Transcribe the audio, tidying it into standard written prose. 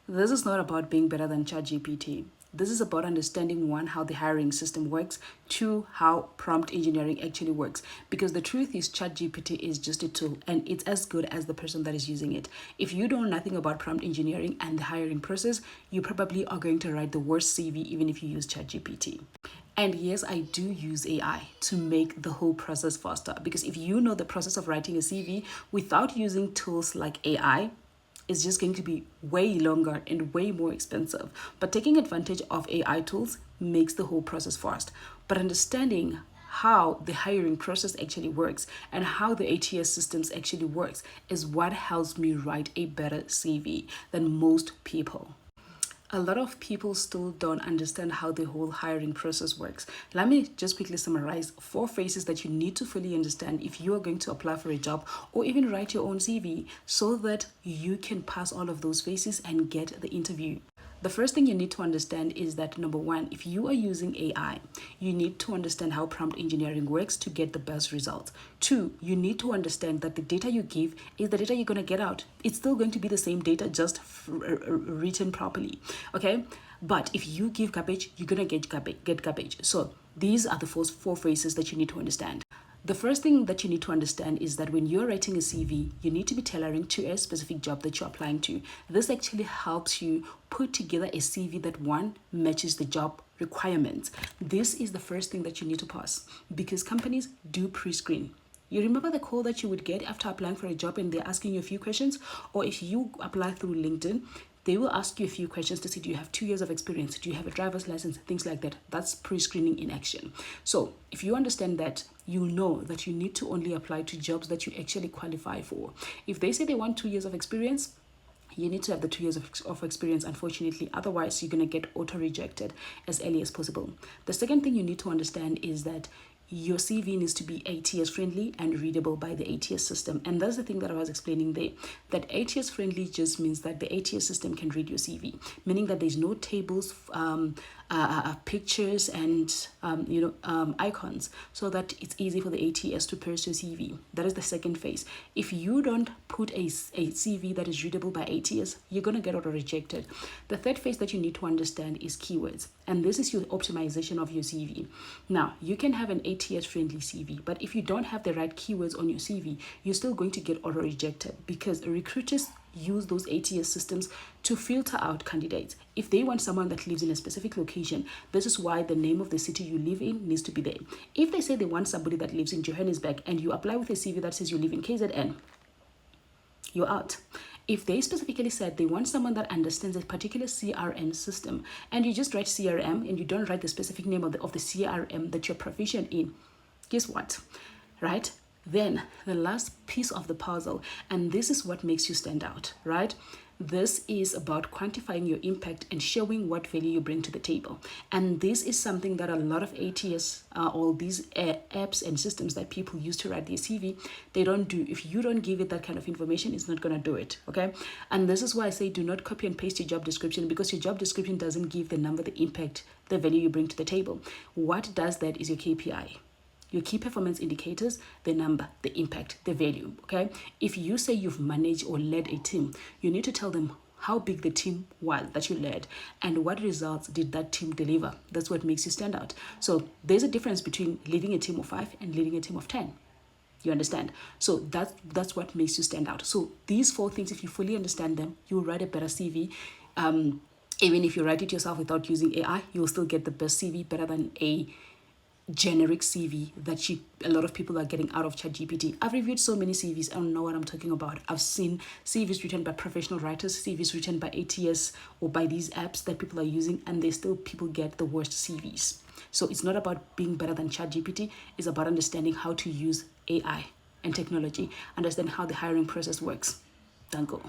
This is not about being better than ChatGPT. This is about understanding one, how the hiring system works, two, how prompt engineering actually works. Because the truth is, ChatGPT is just a tool and it's as good as the person that is using it. If you know nothing about prompt engineering and the hiring process, you probably are going to write the worst CV even if you use ChatGPT. And yes, I do use AI to make the whole process faster, because if you know the process of writing a CV without using tools like AI, it's just going to be way longer and way more expensive. But taking advantage of AI tools makes the whole process fast. But understanding how the hiring process actually works and how the ATS systems actually works is what helps me write a better CV than most people. A lot of people still don't understand how the whole hiring process works. Let me just quickly summarize 4 phases that you need to fully understand if you are going to apply for a job or even write your own CV, so that you can pass all of those phases and get the interview. The first thing you need to understand is that, number one, if you are using AI, you need to understand how prompt engineering works to get the best results. Two, you need to understand that the data you give is the data you're going to get out. It's still going to be the same data, just written properly. Okay? But if you give garbage, you're going to get garbage. So these are the first 4 phases that you need to understand. The first thing that you need to understand is that when you're writing a CV, you need to be tailoring to a specific job that you're applying to. This actually helps you put together a CV that, one, matches the job requirements. This is the first thing that you need to pass, because companies do pre-screen. You remember the call that you would get after applying for a job and they're asking you a few questions? Or if you apply through LinkedIn, they will ask you a few questions to see, do you have 2 years of experience? Do you have a driver's license? Things like that. That's pre-screening in action. So if you understand that, you know that you need to only apply to jobs that you actually qualify for. If they say they want 2 years of experience, you need to have the 2 years of experience, unfortunately. Otherwise, you're going to get auto-rejected as early as possible. The second thing you need to understand is that your CV needs to be ATS friendly and readable by the ATS system. And that's the thing that I was explaining there. That ATS friendly just means that the ATS system can read your CV, meaning that there's no tables, pictures, and icons, so that it's easy for the ATS to parse your CV. That is the second phase. If you don't put a CV that is readable by ATS, you're going to get auto rejected. The third phase that you need to understand is keywords, and this is your optimization of your CV. Now, you can have an ATS friendly CV, but if you don't have the right keywords on your CV, you're still going to get auto rejected, because recruiters use those ATS systems to filter out candidates. If they want someone that lives in a specific location, this is why the name of the city you live in needs to be there. If they say they want somebody that lives in Johannesburg and you apply with a CV that says you live in KZN, you're out. If they specifically said they want someone that understands a particular CRM system, and you just write CRM and you don't write the specific name of the CRM that you're proficient in, guess what? Right? Then the last piece of the puzzle, and this is what makes you stand out, right? This is about quantifying your impact and showing what value you bring to the table. And this is something that a lot of ATS, all these apps and systems that people use to write their CV, they don't do. If you don't give it that kind of information, it's not going to do it, okay? And this is why I say do not copy and paste your job description, because your job description doesn't give the number, the impact, the value you bring to the table. What does that is your KPI. Your key performance indicators, the number, the impact, the value, okay? If you say you've managed or led a team, you need to tell them how big the team was that you led and what results did that team deliver. That's what makes you stand out. So there's a difference between leading a team of 5 and leading a team of 10. You understand? So that's what makes you stand out. So these 4 things, if you fully understand them, you'll write a better CV. Even if you write it yourself without using AI, you'll still get the best CV, better than a generic CV that a lot of people are getting out of ChatGPT. I've reviewed so many CVs, I don't know what I'm talking about. I've seen CVs written by professional writers, CVs written by ATS or by these apps that people are using, and people get the worst CVs. So it's not about being better than ChatGPT, it's about understanding how to use AI and technology, understand how the hiring process works. Danko.